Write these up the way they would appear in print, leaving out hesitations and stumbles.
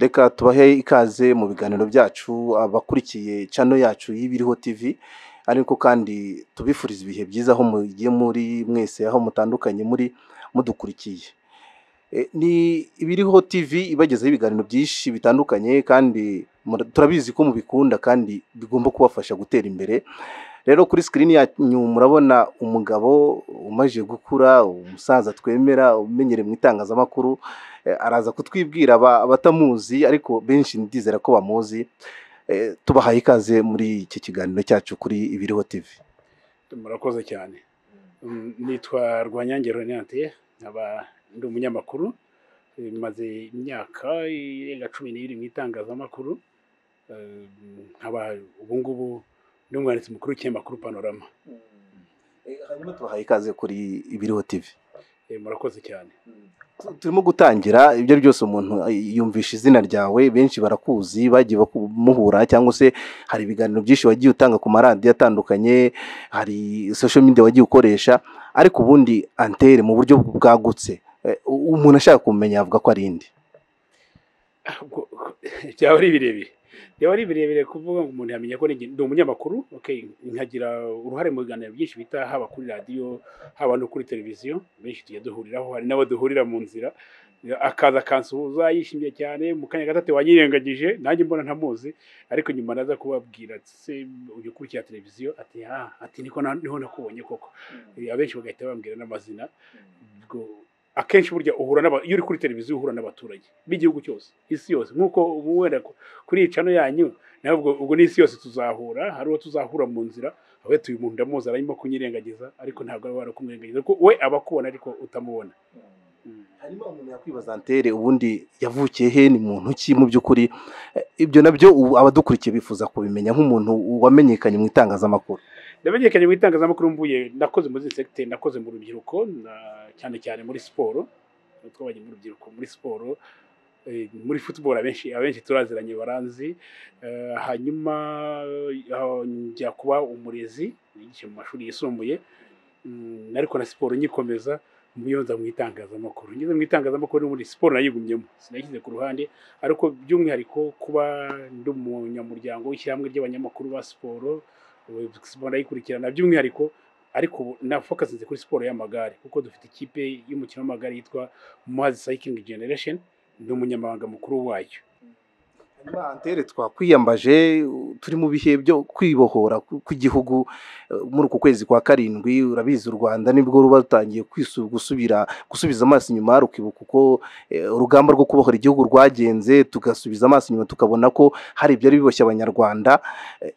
Reka tubahe ikaze mu biganiro byacu abakurikiye channel yacu y'Ibiriho TV, ariko kandi tubifuriza ibihe byiza aho mugiye muri mwese aho mutandukanye muri mudukurikiye. Ni Ibiriho TV ibagezaho ibiganiro byinshi bitandukanye kandi turabizi ko mubikunda kandi bigomba kubafasha gutera imbere. Rero kuri screen yanyu murabona umugabo umaje gukura, umusaza twemera umenyere mu itangazamakuru, araza kutwibwira abatamuzi ariko benshi ndizera ko bamuzi. Tubahaye ikaze muri iki kiganiro cyacu kuri Ibiriho TV. Murakoze cyane. Nitwa Rwanyange, nkaba ndi umunyamakuru, maze imyaka irenga 12 mu itangazamakuru, nkaba ubu ngubu ndi umwanditsi mukuru w'ikinyamakuru Panorama. Hanyuma tubahaye ikaze kuri Ibiriho TV. Murakoze cyane. Turimo gutangira ibyo byose umuntu yumvisha izina ryawe, benshi barakuzi bagiye bakumuhura cyangwa se hari ibiganiro byinshi wagiye utanga ku maradiyo atandukanye, hari social media wagiye ukoresha, ariko ubundi antere mu buryo bwagutse umuntu ashaka kumenya avuga ko ari indi. Byaba ari birebire kuvuga ngo umuntu yamenya ko ndi umunyamakuru, nkagira uruhare mu biganiro byinshi bita haba kuri radio haba no kuri televiziyo, benshi tugiye duhuriraho, hari n'abo duhurira mu nzira, akaza kansuhuza yishimye cyane, mu kanya gatatu wanyirengagije nanjye mbona ntamuzi, ariko nyuma naza kubabwira se uyu kurikira televiziyo ati niho nakubonye koko. Abenshi bagahita bambwira n'amazina. Akenshi burya uhura iyo uri kuri televiziyo uhura n'abaturage b'igihugu cyose, isi yose, nkuko wenda kuri channel yanyu nabwo ubwo n'isi yose tuzahura, hari uwo tuzahura mu nzira, aho tuyu muntu ndamuzi arimo kunyirengagiza, ariko ntabwo ari wara kumwirengagiza ko we abakubona ariko utamubona. Harimo umuntu yakwibaza antere ubundi yavukiye he, ni muntu ki mu by'ukuri? Ibyo nabyo abadukurikiye bifuza kubimenya nk'umuntu wamenyekanye mu itangazamakuru. Ndamenyekanye mu itangazamakuru mvuye nakoze muri secteur, nakoze mu rubyiruko cyane cyane muri siporo, twabagiye mu rubyiruko muri siporo, muri football abenshi turaziranye baranzi. Hanyuma njya kuba umurezi yigisha mu mashuri yisumbuye, ariko na siporo nyikomeza muyonza mu itangazamakuru. Ngeze mu itangazamakuru muri siporo nayigumyemo, sinashyize ku ruhande, ariko by'umwihariko kuba ndi umunyamuryango w'ishyirahamwe ry'abanyamakuru ba siporo, siporo ayikurikirana by'umwihariko, ariko na focus kuri siporo y'amagare kuko dufite ikipe y'umukino w'amagare yitwa Tumaze Cycling Generation, ndi umunyamabanga mukuru wayo. Antere twakwiyambaje turi mu bihe byo kwibohora kw'igihugu muri uku kwezi kwa karindwi. Urabizi u Rwanda nibwo ruba rutangiye gusubiza amaso inyuma, rukibuka uko urugamba rwo kubohora igihugu rwagenze, tugasubiza amaso inyuma tukabona ko hari byari biboshye Abanyarwanda.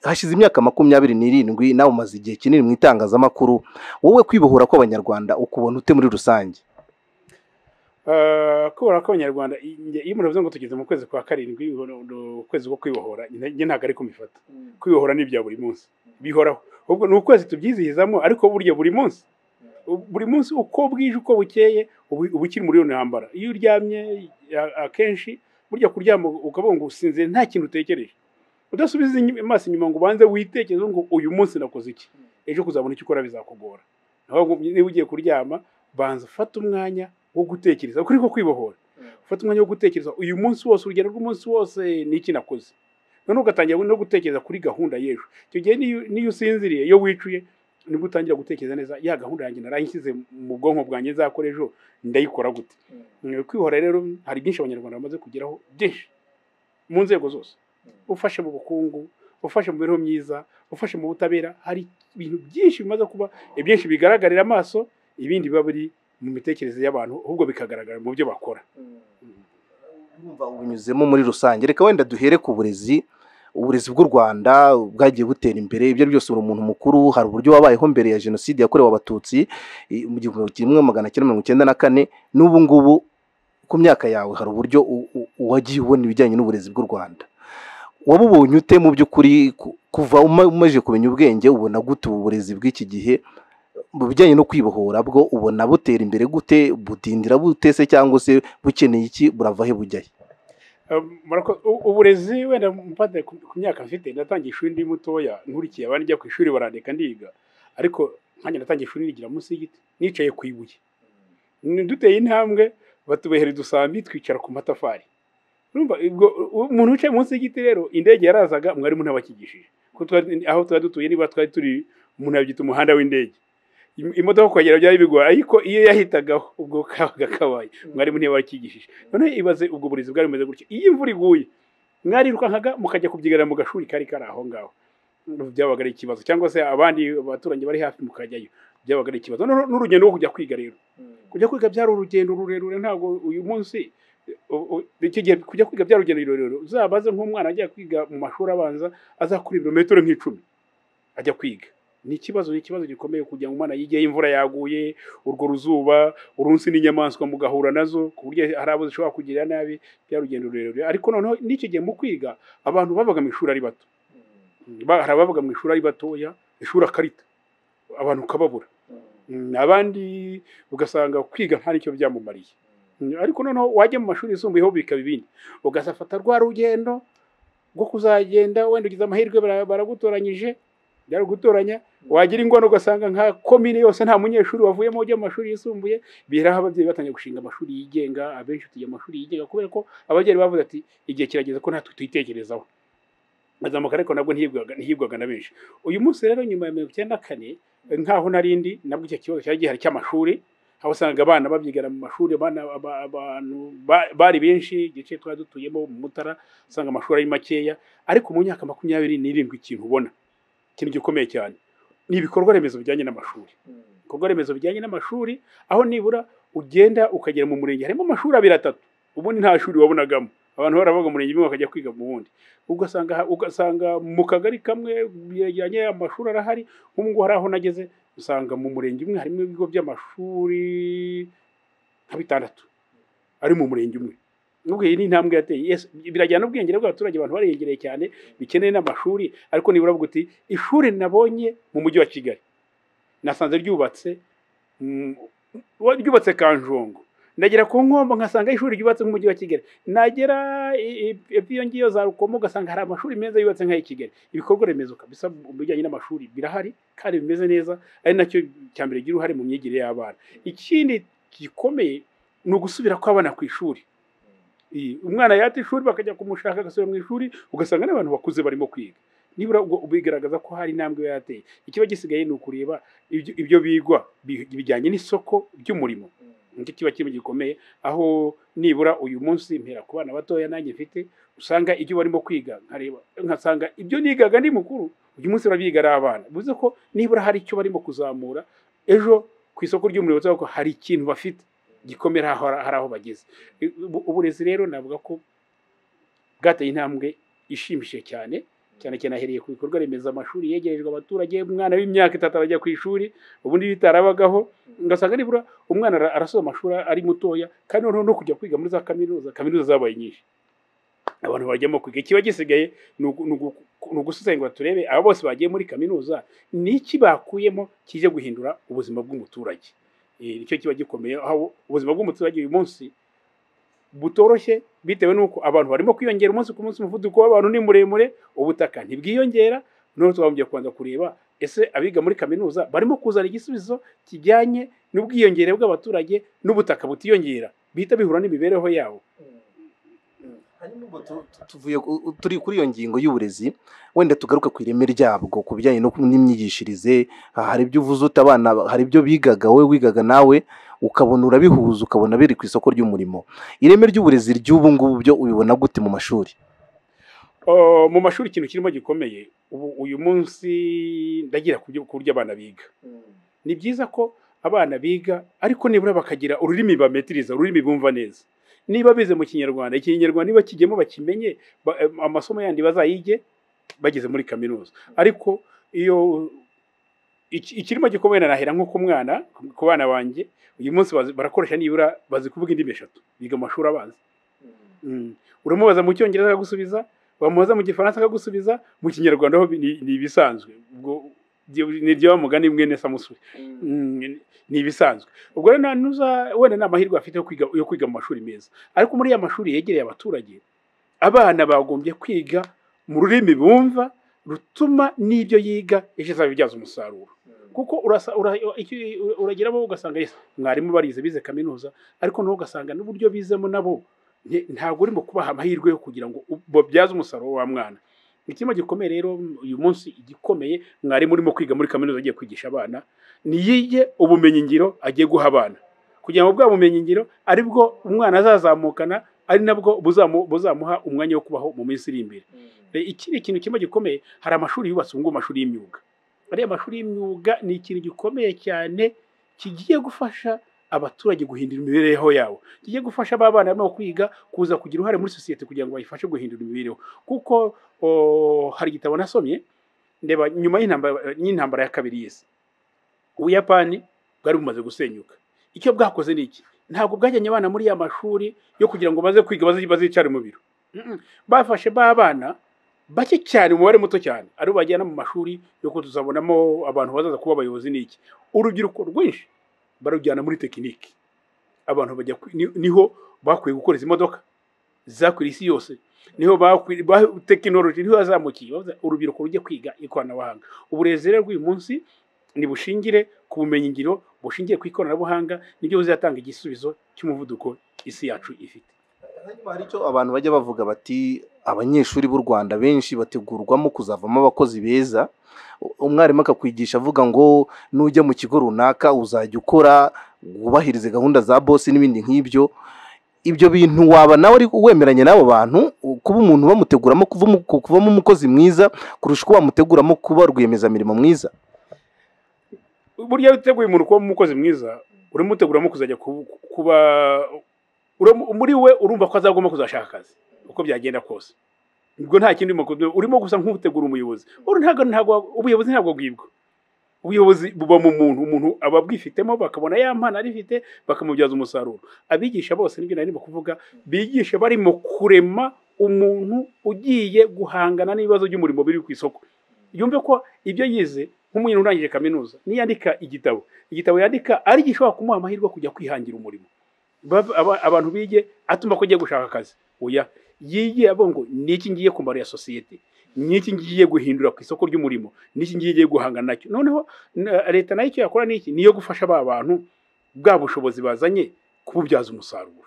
Hashize imyaka 27 nawe umaze igihe kinini mu itangazamakuru, wowe kwibohora kw'Abanyarwanda ukubona ute muri rusange? Kubera ko Abanyarwanda iyo umuntu avuze ngo tugeze mu kwezi kwa karindwi, ukwezi ko kwibohora, njye ntabwo ari kumifata. Kwibohora ni bya buri munsi bihoraho, ubwo ni ukwezi tubyizihizamo, ariko burya buri munsi uko bwije uko bukeye ubukiri muri iyo ntambara. Iyo uryamye akenshi burya kuryama ukabona ngo usinze nta kintu utekereje, udasubiza amaso inyuma ngo ubanze witekereze ngo uyu munsi nakoze iki, ejo kuzabona icyo ukora bizakugora. Naho niba ugiye kuryama banza ufata umwanya wo gutekereza kuri ko kwibohora, ufata umwanya wo gutekereza uyu munsi wose, urugendo rw'umunsi wose ni iki nakoze, none ugatangira no gutekereza kuri gahunda y'ejo. Icyo gihe niyo usinziriye, iyo wicuye nibwo utangira gutekereza neza, ya gahunda yanjye narayishyize mu bwonko bwanjye nzakora ejo ndayikora gute. Kwibohora rero hari byinshi Abanyarwanda bamaze kugeraho, byinshi mu nzego zose, ufashe mu bukungu, ufashe mu mibereho myiza, ufashe mu butabera, hari ibintu byinshi bimaze kuba, ibyinshi bigaragarira amaso, ibindi biba biri mu mitekerereze y'abantu, ahubwo bikagaragara mu byo bakora. Urumva ubunyuzemo muri rusange. Reka wenda duhere ku uburezi bw'u Rwanda bwagiye butera imbere. Ibyo byose uri umuntu mukuru, hari uburyo wabayeho mbere ya jenoside yakorewe Abatutsi mu 1994, n'ubu ngubu ku myaka yawe hari uburyo wagiye ubona ibijyanye n'uburezi bw'u Rwanda. Wabubonye ute mu by'ukuri kuva umaze kumenya ubwenge? Ubona gute uburezi bw'iki gihe mu bijyanye no kwibohora bwo? Ubona butera imbere gute, budindira bute se, cyangwa se bukeneye iki, burava he bujyaye? Uburezi wenda mpate ku myaka mfite, natangiye ishuri ndi mutoya, nkurikiye abandi njya ku ishuri barandeka ndiga, ariko nkanjye natangiye ishuri nigira munsi y'igiti nicaye ku ibuye, duteye intambwe batubehera udusambi twicara ku matafari. urumva umuntu wicaye munsi y'igiti rero indege yarazaga mwarimu ntabakigishije aho twari dutuye niba twari turi umuntu yabyita umuhanda w'indege imodoka kuhagera byari bigoye ariko iyo yahitagaho ubwo kabaga kabaye mwarimu ntiyabakigishije none ibaze ubwo burezi bwari bumeze gutyo iyo imvura iguye mwarirukankaga mukajya kubyigarira mu gashuri kari aho ngaho byabaga ari ikibazo cyangwa se abandi baturanyi bari hafi mukajyayo byabaga ari ikibazo n'urugendo rwo kujya kwiga rero kujya kwiga byari urugendo rurerure ntabwo uyu munsi icyo gihe kujya kwiga byari urugendo rurerure uzabaze nk'umwana ajya kwiga mu mashuri abanza azakora ibirometero nk'icumi ajya kwiga ni ikibazo gikomeye kugira ngo umwana yige imvura yaguye urwo ruzuba urunsi n'inyamaswa mugahura nazo ku buryo hari abo zishobora kugirira nabi byari urugendo rurerure ariko noneho n'icyo gihe mu kwiga abantu babaga mu ishuri ari bato hari ababaga mu ishuri ari batoya ishuri akarita abantu ukababura abandi ugasanga kwiga nta nicyo byamumariye ariko noneho wajya mu mashuri yisumbuyeho bikaba ibindi ugasafata rwa rugendo rwo kuzagenda wenda ugize amahirwe baragutoranyije gutoranya wagira ingwano ugasanga nka komine yose nta munyeshuri wavuyemo ujya mu mashuri yisumbuye biraho ababyeyi batangiye gushinga amashuri yigenga abenshi tujya mu mashuri yigenga kubera ko ababyeyi bavuze ati igihe kirageze ko natwe tuyitekerezaho azamuka ariko nabwo ntiyibwaga na benshi uyu munsi rero nyuma ya 1994 nkaho narindi nabwo icyo kibazo cyari gihari cy'amashuri aho usanga abana babyigana mu mashuri abantu bari benshi igice twari dutuyemo mu Mutara usanga amashuri ari makeya ariko mu myaka 27 ikintu ubona ikintu gikomeye cyane ni ibikorwa remezo bijyanye n'amashuri ibikorwa remezo bijyanye n'amashuri aho nibura ugenda ukagera mu murenge harimo amashuri 2-3 ubundi nta shuri wabonagamo abantu baravuga mu murenge imwe bakajya kwiga mu wundi ugasanga mu kagari kamwe bijyanye amashuri arahari nk'ubwo hari aho nageze usanga mu murenge umwe harimo ibigo by'amashuri nka 6 ari mu murenge umwe nubwo iyi ni intambwe yateye birajyana ubwenge bw'abaturage abantu baregereye cyane bikeneye n'amashuri ariko nibura buguti ishuri nabonye mu mujyi wa Kigali nasanze ryubatse Kanjongo ndagera ku Nkombo nkasanga ishuri ryubatse mu mujyi wa Kigali nagera iyo ngiyo za Rukomo ugasanga hari amashuri meza yubatse nk'ayi Kigali ibikorwa remezo kabisa bijyanye n'amashuri birahari kandi bimeze neza ari nacyo cyambere gira uruhare mu myigire y'abana ikindi gikomeye ni ugusubira kw'abana ku ishuri umwana yata ishuri bakajya kumushaka agasubira mu ishuri ugasanga n'abantu bakuze barimo kwiga nibura bigaragaza ko hari intambwe yateye ikiba gisigaye ni ukureba ibyo bigwa bijyanye n'isoko ry'umurimo nicyo kiba kirimo gikomeye aho nibura uyu munsi mpera ku bana batoya nanjye mfite usanga ibyo barimo kwiga nkasanga ibyo nigaga ndi mukuru uyu munsi barabiga ari abana bivuze ko nibura hari icyo barimo kuzamura ejo ku isoko ry'umurimo ko hari ikintu bafite gikomera hari aho bageze uburezi rero navuga ko bwateye intambwe ishimishije cyane ahereye ku bikorwa remezo amashuri yegerejwe abaturage umwana w'imyaka 3 arajya ku ishuri ubundi bitarabagaho ngasanga nibura umwana arasoma amashuri ari mutoya kandi no kujya kwiga muri za kaminuza zabaye nyinshi abantu bajyamo kwiga kiba gisigaye ni ugusesengura turebe abo bose bagiye muri kaminuza niki bakuyemo kije guhindura ubuzima bw'umuturage nicyo kiba gikomeye aho ubuzima bw'umuturage uyu munsi butoroshye bitewe nuko abantu barimo kwiyongera umunsi ku munsi umuvuduko w'abantu ni muremure ubutaka ntibwiyongera none twagombye kubanza kureba ese abiga muri kaminuza barimo kuzana igisubizo kijyanye n'ubwiyongere bw'abaturage n'ubutaka butiyongera bihita bihura n'imibereho yabo turi kuri iyo ngingo y'uburezi wenda tugaruke ku ireme ryabwo ku bijyanye n'imyigishirize hari ibyo uvuze utabana hari ibyo bigaga wowe wigaga nawe ukabona urabihuza ukabona biri ku isoko ry'umurimo ireme ry'uburezi ry'ubu ngubu byo ubibona gute mu mashuri mu mashuri ikintu kirimo gikomeye uyu munsi ndagira ku buryo abana biga ni byiza ko abana biga ariko nibura bakagira ururimi bametiriza ururimi bumva neza niba bize mu Kinyarwanda niba kijyemo bakimenye amasomo yandi bazayige bageze muri kaminuza ariko iyo ikirimo gikomeye nahera nko ku mwana ku bana banjye uyu munsi barakoresha nibura bazi kuvuga indimi 3 biga amashuri abanza uramubaza mu Cyongereza akagusubiza wamubaza mu Gifaransa akagusubiza mu Kinyarwanda ho ni ibisanzwe ubwo niryo mugani mwene samusuri ni ibisanzwe ubwo rero wenda n'amahirwe afite yo kwiga mu mashuri meza ariko muri ya mashuri yegereye abaturage abana bagombye kwiga mu rurimi bumva rutuma n'ibyo yiga ejo zabibyaza umusaruro kuko uragiramo ugasanga mwarimu barize bize kaminuza ariko no ugasanga n'uburyo bizemo nabo ntabwo urimo kubaha amahirwe yo kugira ngo babyaze umusaruro wa mwana. Ikimo gikomeye rero uyu munsi igikomeye mwari murimo kwiga muri kaminuza agiye kwigisha abana niyige ubumenyi ngiro agiye guha abana kugira ngo bwa bumenyi ngiro aribwo umwana azazamukana ari nabwo buzamuha umwanya wo kubaho mu minsi iri imbere. Ikindi kintu kimwe gikomeye hari amashuri yubatse ngo amashuri y'imyuga. Ariya mashuri y'imyuga ni ikintu gikomeye cyane kigiye gufasha abaturage guhindura imibereho yabo, kigiye gufasha abana barimo kwiga kuza kugira uruhare muri sosiyete kugira ngo bayifashe guhindura imibereho. Kuko hari igitabo nasomye ndeba nyuma y'intambara ya kabiri y'isi Ubuyapani bwari bumaze gusenyuka. Icyo bwakoze ni iki? Ntabwo bwajyanye abana muri ya mashuri yo kugira ngo baze kwiga bazicare mu biro. Bafashe abana bake cyane, umubare muto cyane, ari bajyana mu mashuri yo tuzabonamo abantu bazaza kuba abayobozi. N'iki urubyiruko rwinshi barujyana muri tekiniki. Abantu bajya niho bakwiye gukora izi modoka zakwira isi yose, niho tekinoloji niho yazamukiye. Urubyiruko rujye kwiga ikoranabuhanga. Uburezi rero bw'uyu munsi ni bushingire ku bumenyi ngiro, bushingiye ku ikoranabuhanga, nibyo buzatanga igisubizo cy'umuvuduko isi yacu ifite. Hari icyo abantu bajya bavuga bati abanyeshuri b'u Rwanda benshi bategurwamo kuzavamo abakozi beza. Umwarimu akakwigisha avuga ngo nujya mu kigo runaka uzajya ukora wubahirize gahunda za boss n'ibindi nk'ibyo. Ibyo bintu waba nawe ari wemeranye n'abo bantu kuba umuntu bamuteguramo kuvamo umukozi mwiza kurusha uko bamuteguramo kuba rwiyemezamirimo mwiza? Burya uteguye umuntu kuba umukozi mwiza uramuteguramo kuzajya kuba muri we urumva ko azagomba kuzashaka akazi uko byagenda kose. Ubwo nta kindi urimo gusa nk'utegura umuyobozi. Ubuyobozi ntabwo bwibwa. Ubuyobozi buba mu umuntu aba bwifitemo, bakabona ya mpano arifite bakamubyaza umusaruro. Abigisha bose nibyo narimo kuvuga, bigisha barimo kurema umuntu ugiye guhangana n'ibibazo by'umurimo biri ku isoko. Yumve ko ibyo yize nk'umuntu urangije kaminuza niyandika igitabo yandika ari gishobora kumuha amahirwe kujya kwihangira umurimo. Abantu bige atuma ko agiye gushaka akazi. Oya, yigiye abongo niki ngiye kumara ya societe, niki ngiye guhindura ku isoko ry'umurimo, niki ngiye guhangana nacyo. Noneho leta nayo icyo yakora niki niyo gufasha aba bantu bwa bushobozi bazanye kububyaza umusaruro.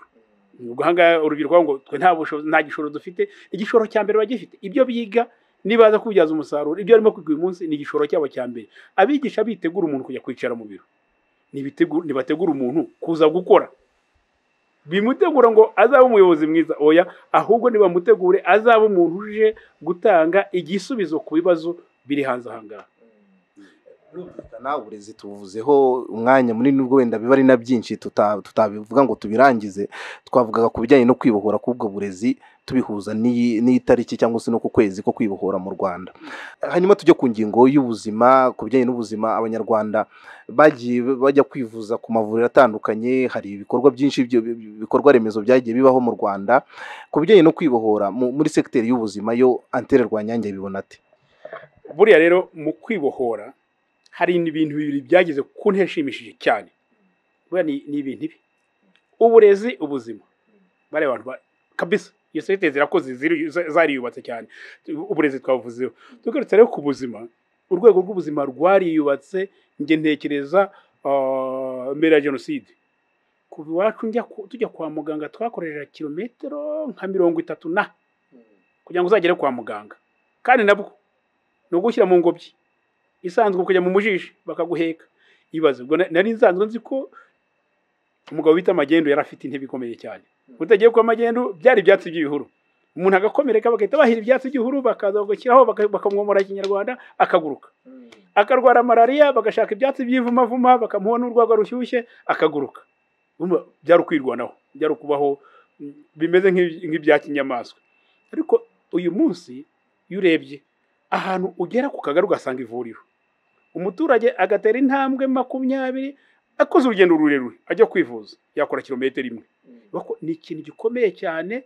Guhanga urubyiruko ngo twe nta bushobozi nta gishoro dufite, igishoro cya mbere bagifite ibyo biga nibaza kububyaza umusaruro. Ibyo arimo kwiga uyu munsi ni igishoro cyabo cya mbere. Abigisha bitegura umuntu kujya kwicara mu biro, nibategura umuntu kuza gukora. Bimutegura ngo azaba umuyobozi mwiza? Oya, ahubwo nibamutegure azaba umuntu uje gutanga igisubizo ku bibazo biri hanze ahangaha. Na uburezi tuvuzeho umwanya munini, nubwo wenda biba ari na byinshi tutabivuga ngo tubirangize. Twavugaga ku bijyanye no kwibohora k'ubwo burezi tubihuza n'itariki cyangwa se no ku kwezi ko kwibohora mu Rwanda. Hanyuma tujye ku ngingo y'ubuzima. Ku bijyanye n'ubuzima, Abanyarwanda bagiye bajya kwivuza ku mavuriro atandukanye. Hari ibikorwa byinshi bikorwa remezo byagiye bibaho mu Rwanda. Ku bijyanye no kwibohora muri sekiteri y'ubuzima, yo Antere Rwanyange bibona ate? Buriya rero mu kwibohora hari ibintu bibiri byagize ku ntera ishimishije cyane. Buriya ni ibintu ibi: uburezi, ubuzima. Bari abantu kabisa iyo sekiteri zirakoze zariyubatse cyane. Uburezi twavuzeho. Tugarutse rero ku buzima, urwego rw'ubuzima rwariyubatse. Nge ntekereza mbere ya jenoside kuva iwacu tujya kwa muganga twakoresha kilometero nka 30 kugira ngo uzagere kwa muganga, kandi nabwo no gushyira mu ngobyi isanzwe kujya mu mujishi bakaguheka. Ibaze ubwo nari nsanzwe nzi ko umugabo bita Magendo yari afite intebe ikomeye cyane. Utagiye kwa Magendo byari ibyatsi by'ibihuru, umuntu agakomereka bagahita bahira ibyatsi by'ibihuru bakaza bagashyiraho bakamwomora Kinyarwanda akaguruka. Akarwara malaria bagashaka ibyatsi by'ivumavuma bakamuha n'urwagwa rushyushye akaguruka. Byari kwirwanaho, byari kubaho bimeze nk'ibya kinyamaswa. Ariko uyu munsi yurebye ahantu ugera ku kagari ugasanga ivuriro, umuturage agatera intambwe 20 akoze urugendo rurerure ajya kwivuza yakora kilometero 1. Ni ikintu gikomeye cyane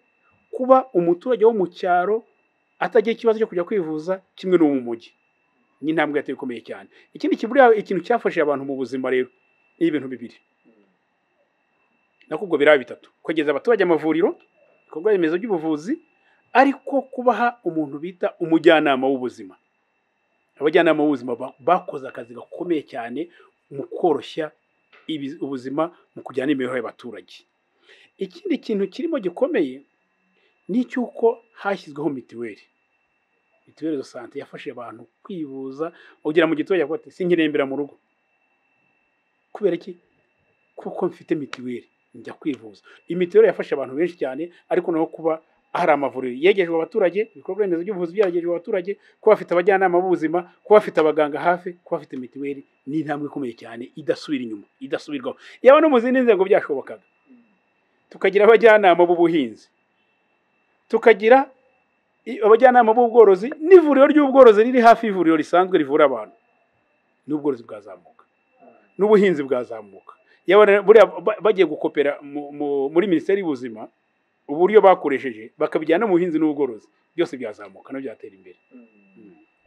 kuba umuturage wo mu cyaro atagiye ikibazo cyo kujya kwivuza kimwe no mu mujyi. Ni intambwe yateye ikomeye cyane. Ikindi kiburiya ikintu cyafashije abantu mu buzima rero ni ibintu bibiri nakubwo biraba bitatu: kwegeza abaturage amavuriro, ibikorwa remezo by'ubuvuzi, ariko kubaha umuntu bita umujyanama w'ubuzima. Abajyanama b'ubuzima bakoze akazi gakomeye cyane mu koroshya ubuzima, mu kujyana imibereho y'abaturage. ikindi kintu kirimo gikomeye ni icy'uko hashyizweho mituweli de sante yafashije abantu kwivuza ugera mu gitoya yavuga ati sinkirembera mu rugo kubera iki kuko mfite mituweli njya kwivuza imituweli yafashe abantu benshi cyane ariko no kuba hari amavuriro yegejwe abaturage ibikorwa remezo by'ubuvuzi byaragejwe abaturage kuba bafite abajyanama b'ubuzima kuba bafite abaganga hafi kuba bafite mituweli ni intambwe ikomeye cyane idasubira inyuma idasubirwaho yaba no mu zindi nzego byashobokaga tukagira abajyanama b'ubuhinzi tukagira abajyanama b'ubworozi n'ivuriro ry'ubworozi riri hafi y'ivuriro risanzwe rivura abantu n'ubworozi bwazamuka n'ubuhinzi bwazamuka bagiye gukopera muri minisiteri y'ubuzima uburyo bakoresheje bakabijyana mu buhinzi n'ubworozi byose byazamuka no byatera imbere.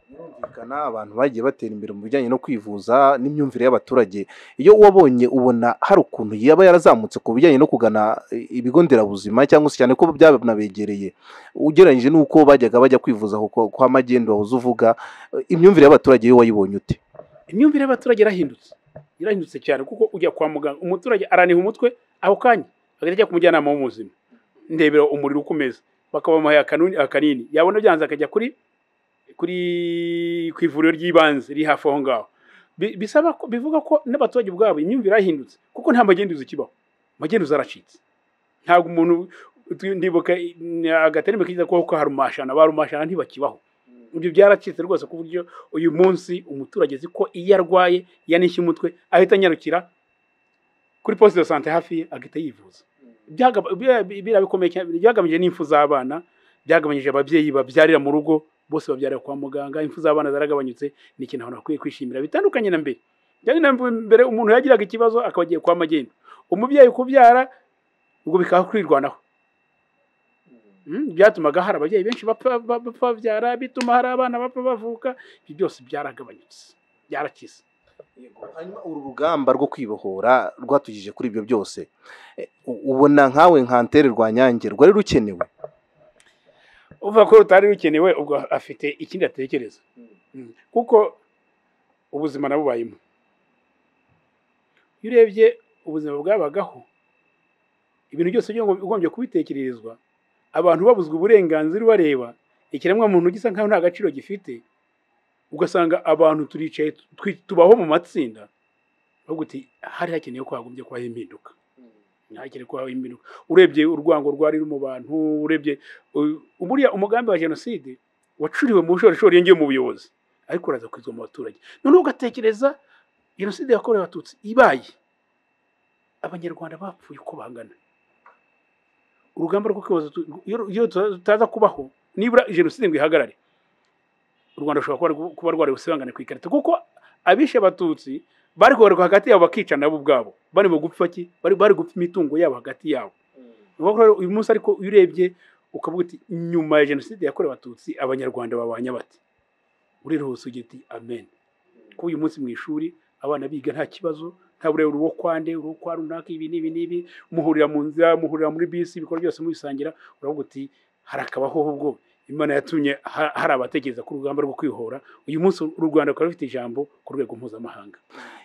Birumvikana abantu bagiye batera imbere mu bijyanye no kwivuza n'imyumvire y'abaturage. Iyo wabonye ubona hari ukuntu yaba yarazamutse ku bijyanye no kugana ibigo nderabuzima cyangwa se cyane ko byanabegereye ugereranyije n'uko bajyaga bajya kwivuza kwa magendu wahoze uvuga, imyumvire y'abaturage yo wayibonye ute? Imyumvire y'abaturage yarahindutse cyane kuko ujya kwa muganga umuturage araniha umutwe aho kanya akajya ku mujyanama w'ubuzima ndebera umuriro ukomeza bakabamuhaye akanini yabona byanze akajya kuri kwivuriro ry'ibanze riri hafi aho ngaho. Bisaba bivuga ko n'abaturage ubwabo imyumvire yarahindutse kuko nta magenduzi kibaho, magenduzi aracitse. Ntabwo umuntu ndibuka agaterime kiza ko harumashana barumashana ntibakibaho. Ibyo byaracitse rwose ku buryo uyu munsi umuturage azi ko iyo arwaye yanishye umutwe ahita anyarukira kuri poste de santé hafi agita yivuza. Birabikomeye cyane, byagamije n'imfu z'abana, byagabanyije ababyeyi babyarira mu rugo bose babyarira kwa muganga, imfu z'abana zaragabanyutse. Ni ikintu abantu bakwiye kwishimira bitandukanye na mbere. Mbere umuntu yagiraga ikibazo akabagiye kwa magendu, umubyeyi kubyara ubwo bikaba kwirwanaho. Byatumaga hari ababyeyi benshi bapfa babyara, bituma hari abana bapfa bavuka. Ibyo byose byaragabanyutse, byarakize. Hanyuma uru rugamba rwo kwibohora rwatugije kuri ibyo byose, ubona nkawe nka Ntere Rwanyange rwari rukenewe? Uvuga ko rutari rukenewe ubwo afite ikindi atekereza, kuko ubuzima nabubayemo. Iyo urebye ubuzima bwabagaho, ibintu byose ugombye kubitekererezwa, abantu babuzwa uburenganzira bareba ikiremwa muntu gisa nkaho nta gaciro gifite, ugasanga abantu turicaye tubaho mu matsinda bavuga uti hari hakeneye ko hagombye kubaho impinduka. Ntakeneye ko habaho impinduka. Urebye urwango rwari mu bantu, urebye uburiya umugambi wa jenoside wacuriwe mu bushorishori yengeye mu buyobozi ariko uraza kwizwa mu baturage. Noneho ugatekereza jenoside yakorewe abatutsi ibaye, abanyarwanda bapfuye uko bangana. Urugamba rwo kwibohoza iyo tutaza kubaho nibura jenoside ngo ihagarare, u Rwanda rushobora kuba rwari busibangane ku ikarita, kuko abishe abatutsi bari kugaruka hagati yabo bakica nabo ubwabo, bari mu gupfa bari gupfa imitungo yabo hagati yabo. Uyu munsi ariko iyo urebye ukavuga uti nyuma ya jenoside yakorewe abatutsi abanyarwanda babanye bati, uriruhuse ugiti amen. Ko uyu munsi mu ishuri abana biga nta kibazo, nta burebure uwo kwande uwo kwa runaka, ibi n'ibi muhurira mu nzira, muhurira muri bisi, ibikorwa byose mubisangira. Uravuga uti harakabaho ubwo Imana yatumye hari abatekereza ku rugamba rwo kwibohora. Uyu munsi u Rwanda rukaba rufite ijambo ku rwego mpuzamahanga.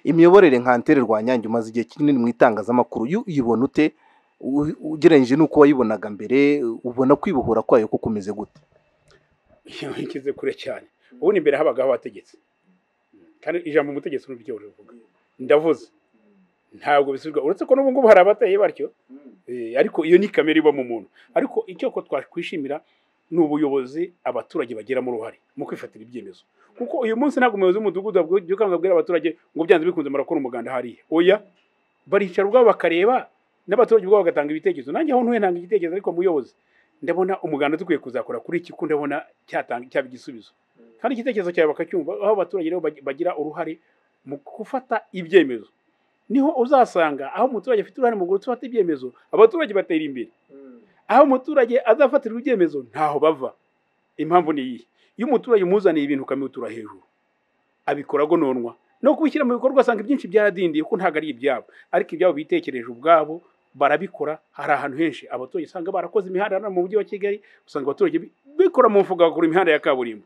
Imiyoborere nka Ntere Rwanyange umaze igihe kinini mu itangazamakuru, uyibona ute ugereranyije n'uko wayibonaga mbere? Ubona kwibohora kwayo ko kumeze gute? Ikize kure cyane. Ubu ni mbere habagaho abategetsi, kandi ijambo umutegetsi n'uburyo buvuga ndavuze ntabwo bisubirwa, uretse ko n'ubu ngubu hari abateye batyo, ariko iyo ni kamere iba mu muntu. Ariko icyo ko twakwishimira n'ubuyobozi abaturage bagiramo uruhare mu kwifatira ibyemezo, kuko uyu munsi ntabwo umuyobozi w'umudugudu abwira abaturage ngo byanze bikunze murakora umuganda hariya. Oya, baricara ubwabo bakareba, n'abaturage ubwabo bagatanga ibitekerezo. Nanjye aho ntuye ntanga igitekerezo, ariko muyobozi ndabona umuganda dukwiye kuzakora kuri iki, ndabona cyaba igisubizo, kandi igitekerezo cyawe bakacyumva. Aho abaturage rero bagira uruhare mu gufata ibyemezo, niho uzasanga aho umuturage afite uruhare mu gufata ibyemezo abaturage batera imbere. Aho umuturage azafatira ibyemezo ntaho bava. Impamvu ni iyi: iyo umuturage umuzaniye ibintu ukamutura hejuru, abikora agononwa no kubishyira mu bikorwa, asanga ibyinshi byaradindiye kuko ntabwo ari ibyabo, ariko ibyabo bitekereje ubwabo barabikora. Hari ahantu henshi abaturage usanga barakoze imihanda mu mujyi wa Kigali, usanga abaturage bikora mu mfuga bakora imihanda ya kaburimbo.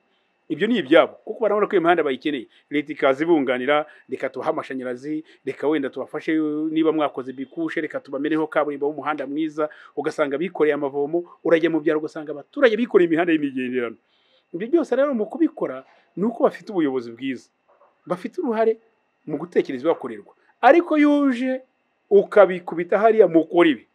ibyo ni ibyabo kuko barabona ko imihanda bayikeneye, leta ikaza ibunganira, reka tubahe amashanyarazi, reka wenda tubafashe niba mwakoze bikushe, reka tubameneho kaburimbo w'umuhanda mwiza, ugasanga bikoreye amavomo, urajya mu byaro ugasanga abaturage bikoreye imihanda y'imigenderano. Ibyo byose rero mu kubikora ni uko bafite ubuyobozi bwiza, bafite uruhare mu gutekereza ibibakorerwa, ariko yuje ukabikubita hariya mukora ibi,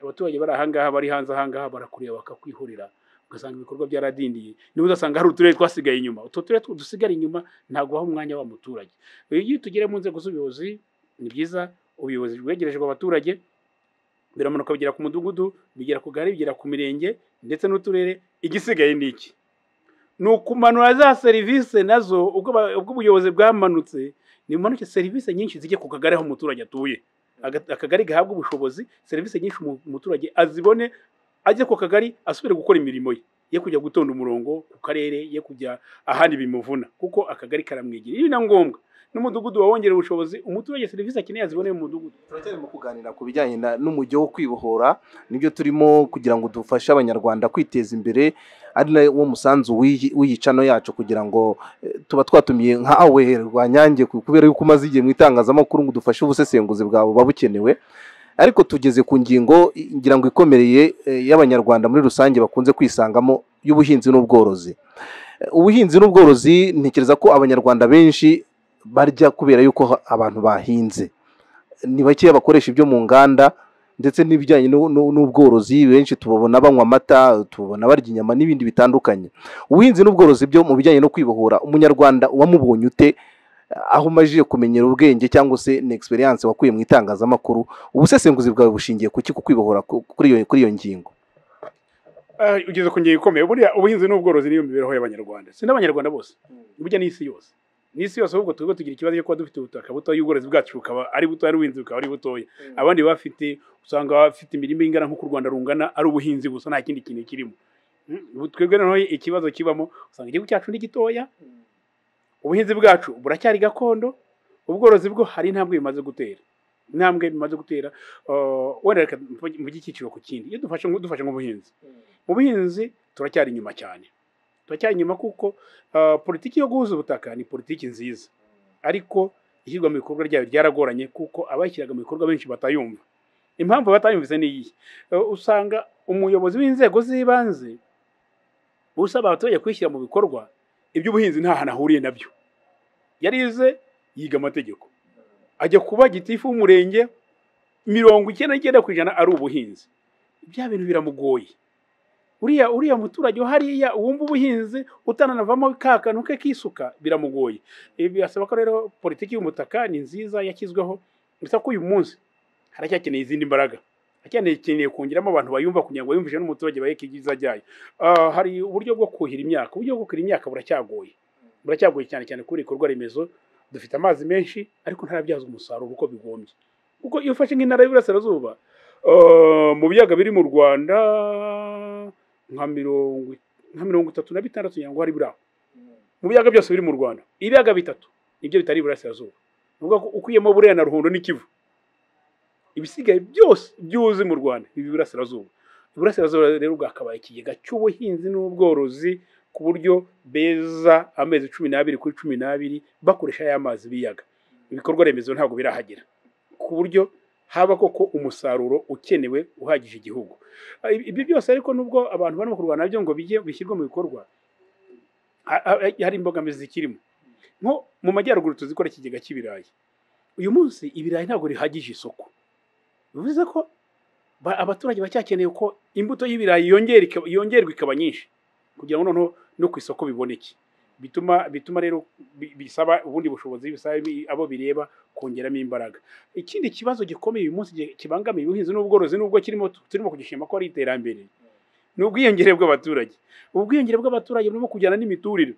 abaturage bari ahangaha bari hanze ahangaha barakureba bakakwihurira, ugasanga ibikorwa byaradindiye, niba udasanga hari uturere twasigaye inyuma, utwo turere dusigara inyuma ntabwo baha umwanya wa muturage. Iyo tugere mu nzego z'ubuyobozi ni byiza, ubuyobozi bwegerejwe abaturage, biramanuka bigera ku mudugudu, bigera ku gari, bigera ku mirenge ndetse n'uturere. Igisigaye ni iki? Ni ukumanura za serivisi nazo, ubwo ubuyobozi bwamanutse nimumanuke serivisi nyinshi zijye ku kagari aho umuturage atuye, akagari gahabwa ubushobozi, serivisi nyinshi umuturage azibone, ajye ku kagari asubire gukora imirimo ye kujya gutonda umurongo ku karere, ye kujya ahandi bimuvuna, kuko akagari karamwegera. Ibi na ngombwa n'umudugudu wawongera ubushobozi, umuturage serivisi akeneye azibone mu mudugudu. Turacyari mu kuganira ku bijyanye n'umujyo wo kwibohora, nibyo turimo kugira ngo dufashe abanyarwanda kwiteza imbere, ari nawo musanzu w'iyicano yacu, kugira ngo tuba twatumiye nkawe Rwanyange, kubera yuko umaze igihe mu itangazamakuru ngo dufashe ubusesenguzi bwawe buba bukenewe. Ariko tugeze ku ngingo ngira ngo ikomereye y'abanyarwanda muri rusange bakunze kwisangamo, y'ubuhinzi n'ubworozi. Ubuhinzi n'ubworozi ntekereza ko abanyarwanda benshi barya kubera yuko abantu bahinze, ni bakeya bakoresha ibyo mu nganda, ndetse n'ibijyanye n'ubworozi benshi tubabona banywa amata, tubabona barya inyama n'ibindi bitandukanye. Ubuhinzi n'ubworozi byo mu bijyanye no kwibohora, umunyarwanda wamubonye ute aho umajije kumenyera ubwenge cyangwa se ni experience wakuye mu itangazamakuru? Ubusesenguzi bwawe bushingiye ku ki kwibohora kuri iyo ngingo? Ugeze ku ngingo ikomeye. Buriya ubuhinzi n'ubworozi niyo mibereho y'abanyarwanda, si n'abanyarwanda bose, burya n'isi yose. N'isi yose ahubwo twebwe tugira ikibazo cyo kuba dufite ubutaka butoya, ubworozi bwacu bukaba ari butoya, n'ubuhinzi bukaba ari butoya. Abandi usanga bafite imirimo ingana nk'uko u Rwanda rungana, ari ubuhinzi gusa nta kindi kintu kirimo. Twebwe noneho ikibazo kibamo, usanga igihugu cyacu ni gitoya, ubuhinzi bwacu buracyari gakondo, ubworozi bwo hari intambwe bimaze gutera. Wenda reka mvuge icyiciro ku kindi. Iyo dufashe nk'ubuhinzi, mu buhinzi turacyari inyuma cyane, kuko politiki yo guhuza ubutaka ni politiki nziza, ariko ishyirwa mu bikorwa ryayo ryaragoranye, kuko abayishyiraga mu bikorwa benshi batayumva. Impamvu batayumvise ni iyi: usanga umuyobozi w'inzego z'ibanze usaba abaturage kwishyira mu bikorwa iby'ubuhinzi nta hantu ahuriye nabyo. Yarize, yiga amategeko, ajya kuba gitifu w'umurenge, 99% ari ubuhinzi. Ibya bintu biramugoye. Uriya muturage hariya wumva ubuhinzi utananavamo kakantu ke kisuka, biramugoye. Ibi asaba ko rero politiki y'umutaka ni nziza yashyizweho, gusa ko uyu munsi haracyakeneye izindi mbaraga, hakeneye kongeramo abantu bayumva, kugira ngo bayumvishe n'umuturage baheke ibyiza byayo. Hari uburyo bwo kuhira imyaka, buracyagoye cyane cyane kuri ibikorwa remezo. Dufite amazi menshi ariko ntarabyazwa umusaruro uko bigombye, kuko iyo ufashe nk'intara y'Iburasirazuba, mu biyaga biri mu Rwanda nka 36 cyangwa hari biraho, mu biyaga byose biri mu Rwanda, ibiyaga 3 nibyo bitari Iburasirazuba, nuvuga ko ukuyemo Burera na Ruhondo n'Ikivu, ibisigaye byose byuzi mu Rwanda bibi Iburasirazuba. Iburasirazuba rero bwakabaye ikigega cy'ubuhinzi n'ubworozi, ku buryo beza amezi 12 kuri 12 bakoresha aya mazi biyaga. Ibikorwa remezo ntabwo birahagera ku buryo haba koko umusaruro ukenewe uhagije igihugu. Ibi byose ariko nubwo abantu barimo kurwana nabyo ngo bishyirwe mu bikorwa, hari imbogamizi zikirimo. Nko mu majyaruguru tuzikora ikigega cy'ibirayi, uyu munsi ibirayi ntabwo rihagije isoko, bivuze ko abaturage bacyakeneye ko imbuto y'ibirayi yongerwa ikaba nyinshi, kugira ngo noneho no ku isoko biboneke. Bituma rero bisaba ubundi bushobozi, bisaba abo bireba kongeramo imbaraga. Ikindi kibazo gikomeye uyu munsi kibangamiye ubuhinzi n'ubworozi, nubwo turimo kugishima ko ari iterambere, ni ubwiyongere bw'abaturage. Ubwiyongere bw'abaturage burimo kujyana n'imiturire.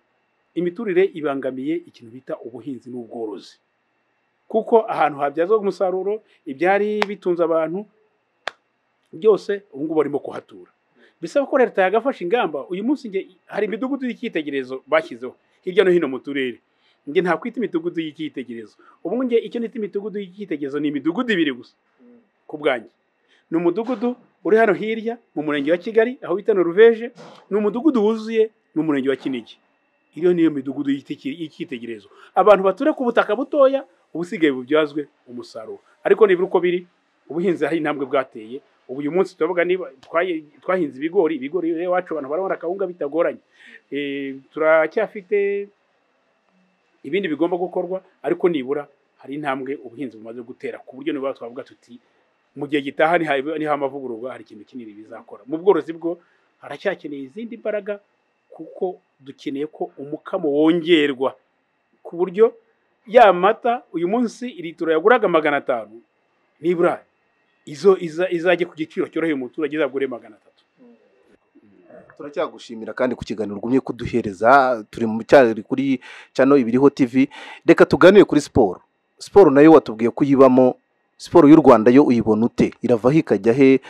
Imiturire ibangamiye ikintu bita ubuhinzi n'ubworozi, kuko ahantu habyazwa umusaruro, ibyari bitunze abantu byose ubu ngubu barimo kuhatura. Bisaba ko leta yagafasha ingamba. Uyu munsi hari imidugudu y'icyitegererezo bashyizeho hirya no hino mu turere. Nta kwita imidugudu y'icyitegererezo. Ubu icyo nita imidugudu y'icyitegererezo ni imidugudu 2 gusa ku bwanjye. Ni umudugudu uri hano hirya mu murenge wa Kigali aho bita Noruveje, ni umudugudu wuzuye mu murenge wa Kinigi. iyo niyo midugudu y'icyitegererezo. Abantu bature ku butaka butoya ubusigaye bubyazwe umusaruro. Ariko nibura uko biri ubuhinzi hari intambwe bwateye. Ubu uyu munsi turavuga niba twahinze ibigori iwacu abantu barabona akawunga bitagoranye. Turacyafite ibindi bigomba gukorwa, ariko nibura hari intambwe ubuhinzi bumaze gutera ku buryo niba twavuga tuti mu gihe gitaha niho amavugururwa hari ikintu kinini bizakora. Mu bworozi bwo haracyakeneye izindi mbaraga, kuko dukeneye ko umukamo wongerwa ku buryo ya mata uyu munsi litiro yaguraga 500 nibura izajye ku giciro cyoroheye umuturage izagure 300. Turacyagushimira kandi ku kiganiro ugumye kuduhereza. Turi mu cyari kuri cyane Ibiriho TV. Reka tuganire kuri siporo. Siporo nayo watubwiye kuyibamo. Siporo y'u Rwanda yo uyibona ute? Irava hikajya he?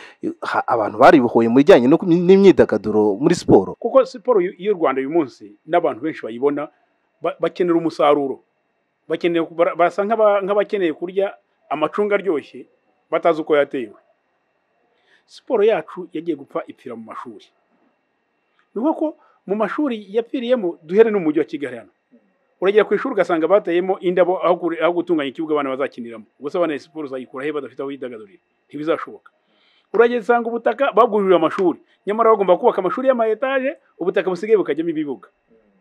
Abantu baribohoye mu bijyanye n'imyidagaduro muri siporo. Kuko siporo y'u Rwanda uyu munsi n'abantu benshi bayibona bakenera umusaruro. Bakeneye barasa nk'abakeneye kurya amacunga aryoshye batazi uko yatewe. Siporo yacu yagiye gupfa ipfira mu mashuri. Nuko ko mu mashuri yapfiriyemo duhere n'umujyi wa Kigali hano. Uragera ku ishuri ugasanga bateyemo indabo aho gutunganya ikibuga abana bazakiniramo. Gusa abana siporo zayikura he badafite aho yidagadurira? Ntibizashoboka. Uragezanga ubutaka babwujuje amashuri, nyamara bagomba kubaka amashuri y'ama etaje, ubutaka busigaye bukajyamo ibibuga.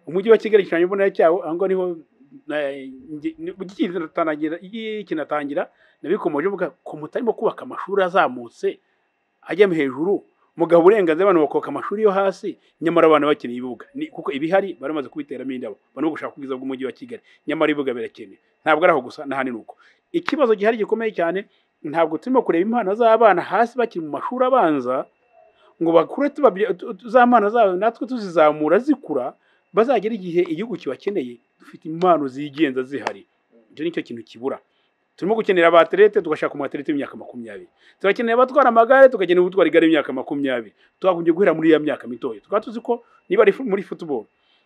Umujyi wa Kigali cyane mbona cyawo aho niho kinatangira nabikomoje mvuga ko mutarimo kubaka amashuri azamutse ajya hejuru, mugabo uburenganzira abantu bakoka amashuri yo hasi, nyamara abantu bakeneye ibibuga. Kuko ibihari baramaze kubiteramo indabo, bano gushaka kubwiza bw'umujyi wa Kigali, nyamara ibibuga birakeneye. Ntabwo araho gusa nahani nuko ikibazo gihari gikomeye cyane. Ntabwo turimo kureba impano z'abana hasi bakiri mu mashuri abanza ngo bakure za mpano zabo natwe tuzizamura zikura, bazagera igihe igihugu kibakeneye dufite impano zigenza zihari. Ibyo nicyo kintu kibura. Turimo gukenera abaterete, tugashaka umuterete w'imyaka 20. Turakeneye abatwara amagare, tukagenera ubutwara igare imyaka 20. Twagombye guhera muri ya myaka mitoya. Tukaba tuzi ko niba ari muri football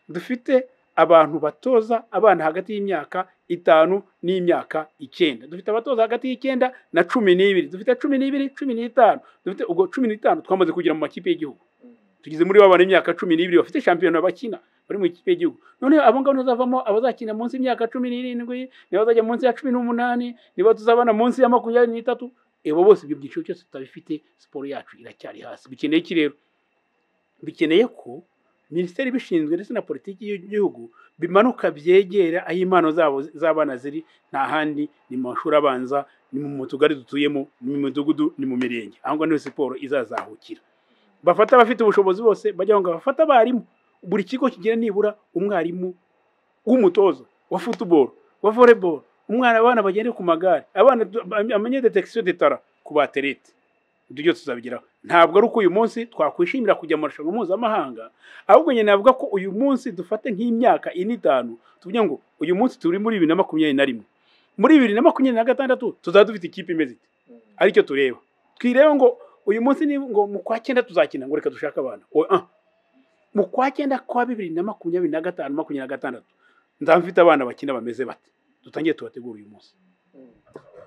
dufite abantu batoza abana hagati y'imyaka 5 n'imyaka 9. Dufite abatoza hagati y'9 na 12. Dufite 12, 15. Dufite ubwo 15 twamaze kugira mu makipe y'igihugu. Tugize muri babana imyaka 12 bafite championnat bakina bari mu ikipe y'igihugu. None abo ngabo bazavamo abazakina munsi y'imyaka 17, niba bazajya munsi ya 18, niba tuzabana munsi ya 23. Ebo bose ibyo byiciro cyose tutabifite, siporo yacu iracyari hasi. Bikeneye iki rero? Bikeneye ko Minisiteri bishinzwe ndetse na politiki y'igihugu bimanuka byegera aho impano zabo z'abana ziri, nta handi ni mu mashuri abanza, ni mu tugari dutuyemo, ni mu midugudu, ni mu mirenge. Aho ngo niho siporo izazahukira. Bafata abafite ubushobozi bose bajya ngo bafata abarimu. Buri kigo kigira nibura umwarimu w'umutoza wa football, wa volleyball, umwana abana bagende ku magare, abana amenye detection d'etat ku baterete. Ibyo byose tuzabigeraho. Ntabwo ari uko uyu munsi twakwishimira kujya mu marushanwa mpuzamahanga, ahubwo nyine navuga ko uyu munsi dufate nk'imyaka 5 tuvuge ngo uyu munsi turi muri 2021, muri 2026 tuzaba dufite ikipe imeze ite. Aricyo tureba. Twireba ngo uyu munsi ni ngo mu kwa 9 tuzakina, ngo reka dushaka abana. Mu kwa 9 kwa 2025 26 ndamfite abana bakina bameze bate, dutangiye tubategura uyu munsi.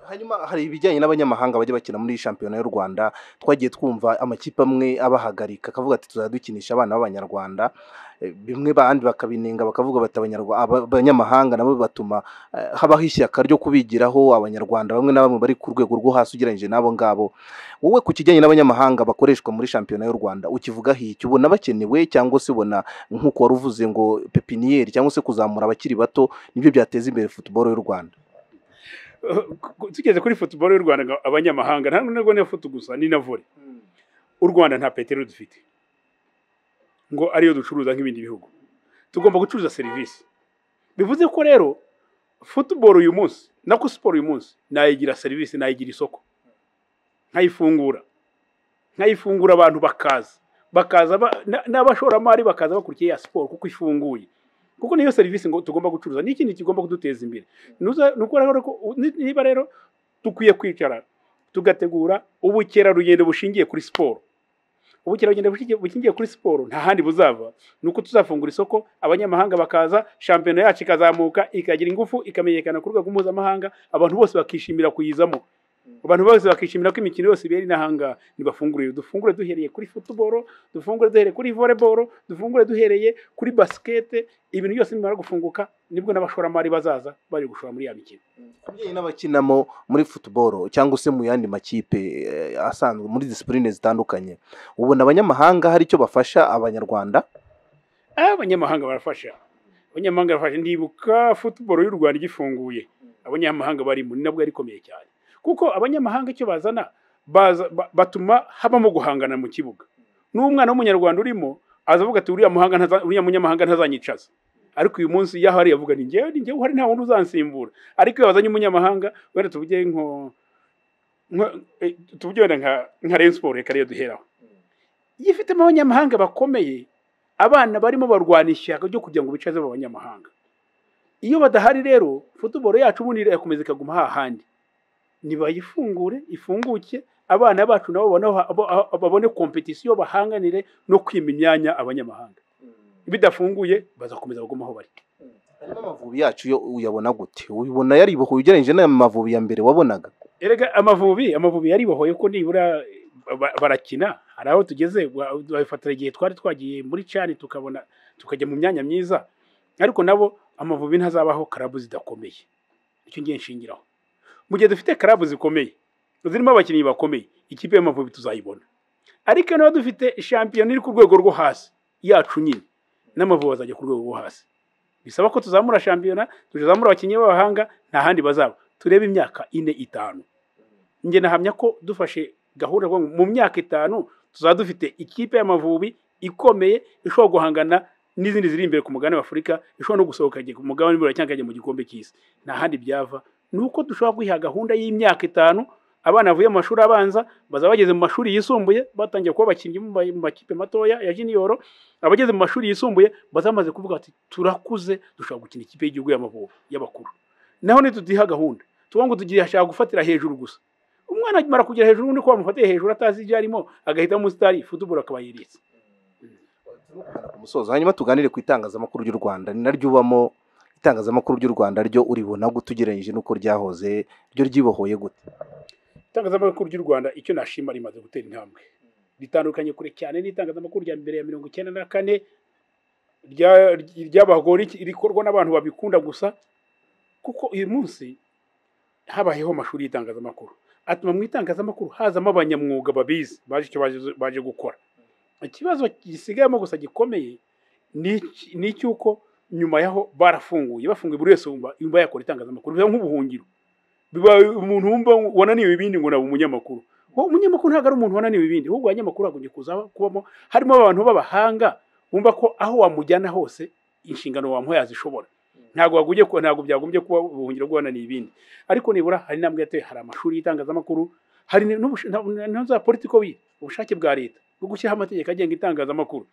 Hanyuma hari ibijyanye n'abanyamahanga bajya bakina muri shampiyona y'u Rwanda. Twagiye twumva amakipe amwe abahagarika akavuga ati tuzadukinisha abana b'abanyarwanda, bimwe bandi bakabinenga bakavuga bati abanyamahanga nabo batuma habaho ishyaka ryo kubigiraho abanyarwanda bamwe na bamwe bari ku rwego rwo hasi ugereranyije nabo ngabo. Wowe ku kijyanye n'abanyamahanga bakoreshwa muri shampiyona y'u Rwanda ukivuga hiki? Ubona bakenewe cyangwa se ubona nk'uko wari uvuze ngo pepiniere cyangwa se kuzamura abakiri bato nibyo byateza imbere football y'u Rwanda? Tugeze kuri football y'u Rwanda, abanyamahanga ntabwo ni foot gusa, ni na volley. U Rwanda nta peteroli dufite ngo ariyo ducuruza nk'ibindi bihugu. Tugomba gucuruza serivisi. Bivuze ko rero football uyu munsi nako sport uyu munsi nayigira serivisi, nayigira isoko, nkayifungura abantu bakaza n'abashoramari bakaza bakurikiye ya sport kuko ifunguye, kuko niyo serivisi ngo tugomba gucuruza. Ni ikintu kigomba kuduteza imbere. Nuko rero niba rero dukwiye kwicara tugategura ubukerarugendo bushingiye kuri sport. Ubukerarugendo bushingiye kuri sport nta handi buzava, nuko tuzafungura isoko, abanyamahanga bakaza, shampiyona yacu ikazamuka, ikagira ingufu, ikamenyekana ku rwego mpuzamahanga, abantu bose bakishimira kuyizamo. abantu bose bakishimira ko imikino yose ibera inahanga nibafungure dufungure duhereye kuri football dufungure duhereye kuri volleyball dufungure duhereye kuri basket ibintu byose nimara gufunguka nibwo n'abashoramari bazaza bari gushora muri ya mikino kubyeyi n'abakinamo muri football cyangwa se mu yandi makipe asanzwe muri discipline zitandukanye ubona abanyamahanga hari icyo bafasha abanyarwanda abanyamahanga barafasha ndibuka football y'u Rwanda igifunguye abanyamahanga bari muri nabwo arikomeye cyane kuko abanyamahanga icyo bazana batuma habamo guhangana mu kibuga n'umwana w'umunyarwanda urimo azavuga ati uriya munyamahanga ntazanyicaza ariko uyu munsi yaho ari yavuga ni njyewe uhari nta wundi uzansimbura ariko iyo bazanye umunyamahanga wenda tuvuge nka Rayon Sport reka rero duheraho yifitemo abanyamahanga bakomeye abana barimo barwanisha ryo kugira ngo bicaze abanyamahanga iyo badahari rero football yacu ubundi yakomeza ikaguma hahandi nibayifungure ifunguke abana bacu nabo babone competition bahanganire no kwima imyanya abanyamahanga bidafunguye bazakomeza bagumaho bari harimo amavubi yacu yo uyabona gute ubona yari boho ugereranije n'amavubi ya mbere wabonaga erega amavubi yari bohoye ko nibura barakina hari aho tugeze bafatira igihe twari twagiye muri cyane tukajya mu myanya myiza ariko nabo amavubi ntazabaho karabu zidakomeye icyo ngiye nshingiraho mu gihe dufite karabu zikomeye zirimo abakinnyi bakomeye ikipe y'amavubi tuzayibona ariko naho dufite champion iri ku rwego rwo hasi yacu nyine n'amavubi bazajya ku rwego rwo hasi bisaba ko tuzamura champion tuzamura abakinnyi b'abahanga nta handi bazaba turebe imyaka 4-5 nge nahamya ko dufashe gahunda mu myaka 5 tuzaba dufite ikipe y'amavubi ikomeye ishobora guhangana n'izindi ziri imbere ku mugabane wa Afurika ishobora no gusohoka ku mugabane w'iburayi cyangwa mu gikombe cy'isi nta handi byava nuko dushobora kwiha gahunda y'imyaka 5 abana bavuye mu mashuri abanza baza bageze mu mashuri yisumbuye batangiye kuba abakinnyi mu makipe matoya ya junior abageze mu mashuri yisumbuye bazamaze kuvuga ati turakuze dushobora gukina ikipe y'igihugu y'amavubi y'abakuru naho nitutiha gahunda tuvuga ngo tugiye ashaka gufatira hejuru gusa umwana akimara kugera hejuru undi ko bamufatiye hejuru atazi ibyo arimo agahita mu stari football akaba yiritse ku musozo hanyuma tuganire ku itangazamakuru ry'u Rwanda ni naryo ubamo itangazamakuru ry'u Rwanda ryo uribona gutugereranyije nuko ryahoze ryo ryibohoye gute itangazamakuru ry'u Rwanda icyo nashima rimaze gutera intambwe bitandukanye kure cyane n'itangazamakuru rya mbere ya 1994 ryabagori rikorwa n'abantu babikunda gusa kuko uyu munsi habayeho amashuri y'itangazamakuru atuma mu itangazamakuru hazamo abanyamwuga babizi baje gukora ikibazo gisigayemo gusa gikomeye ni cyuko nyuma yaho bafunguye buri wese yumva yakora itangazamakuru biba nk'ubuhungiro biba umuntu wumva wananiwe ibindi ngo nabo umunyamakuru umunyamakuru ntabwo ari umuntu wananiwe ibindi ahubwo abanyamakuru agombye kuza kubamo harimo abantu b'abahanga wumva ko aho wamujyana hose inshingano wamuha yazishobora ntabwo byagombye kuba ubuhungiro bw'abananiwe ibindi ariko nibura hari intambwe yateye hari amashuri y'itangazamakuru hari za politiko ubushake bwa leta bwo gushyiraho amategeko agenga itangazamakuru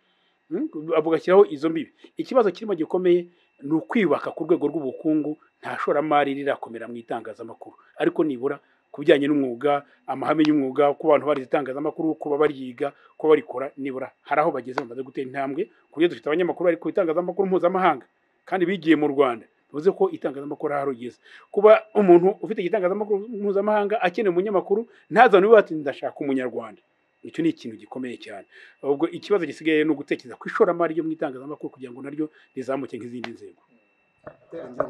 bugashyiraho izo mbibi ikibazo kirimo gikomeye ni ukwibaka ku rwego rw'ubukungu nta shoramari rirakomera mu itangazamakuru ariko nibura ku bijyanye n'umwuga amahame y'umwuga ku bantu bari itangazamakuru kuba baryiga kuba barikora nibura hari aho bageze bamaze gutera intambwe ku buryo dufite abanyamakuru ariko itangazamakuru mpuzamahanga kandi bigiye mu Rwanda bivuze ko itangazamakuru harugeze kuba umuntu ufite igitangazamakuru mpuzamahanga akeneye umunyamakuru ntazane ati ndashaka umunyarwanda icyo ni ikintu gikomeye cyane ubwo ikibazo gisigaye no gutekereza ku ishoramari ryo mu itangazamakuru kugira ngo naryo rizamuke nk'izindi nzego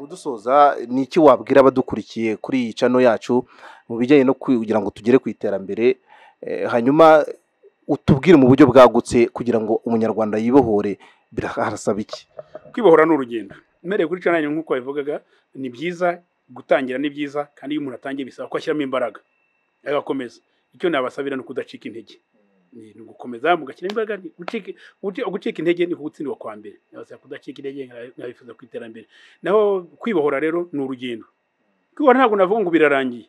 dusoza ni iki wabwira abadukurikiye kuri iyi channel yacu mu bijyanye no kugira ngo tugere ku iterambere hanyuma utubwire mu buryo bwagutse kugira ngo umunyarwanda yibohore birahasaba iki kwibohora n'urugendo mereye kuri channel nk'uko bivugaga ni byiza gutangira ni byiza kandi iyo umuntu atangiye bisaba ko ashyiramo imbaraga agakomeza icyo nabasabira no kudacika intege ni gukomeza mugakina imbaraga gucika intege ni gutsindwa kwa mbere nabasaba kudacika intege nkabifuza kwiterambere naho kwibohora rero ni urugendo kwibohora ntabwo navuga ngo birarangiye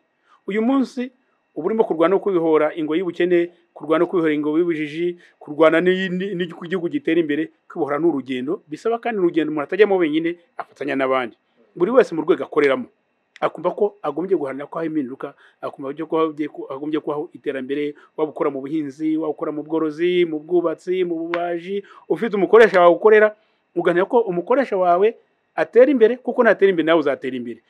uyu munsi uburimo kurwana no kwihora ingo y'ubukene kurwana no kwihora ingo y'ubujiji kurwana n'igihugu gitera imbere kwibohora n'urugendo bisaba kandi urugendo umuntu atajyamo wenyine afatanya n'abandi buri wese mu rwego akoreramo akumva ko agombye guharanira ko impinduka akumva ko agombye kubaho iterambere waba ukora mu buhinzi waba ukora mu bworozi mu bwubatsi mu bubaji ufite umukoresha wawe ukorera uganira ko umukoresha wawe atera imbere, kuko natera imbere nawe uzatera imbere.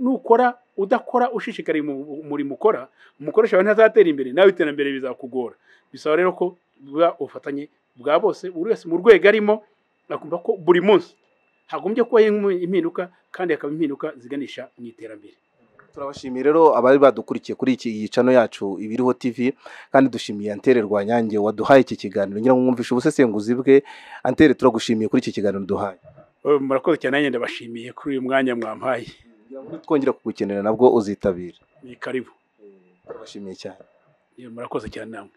Nukora udakora ushishikariye umurimo ukora, umukoresha wawe ntazatera imbere, nawe iterambere bizakugora. Bisaba rero ko buba ubufatanye bwa bose, buri wese mu rwego arimo akumva ko buri munsi hagombye kuba impinduka, kandi hakaba impinduka ziganisha mu iterambere. Turabashimiye rero abari badukurikiye kuri iyi channel yacu Ibiriho TV, kandi dushimiye Antere Rwanyange waduhaye iki kiganiro, ngira ngo mwumvishe ubusesenguzi bwe. Antere, turagushimiye kuri iki kiganiro duhaye. Murakoze cyane, nanjye ndabashimiye kuri uyu mwanya mwampaye. Twongera kugukenera nabwo uzitabira. Ni karibu. Turabashimiye cyane. Murakoze cyane namwe.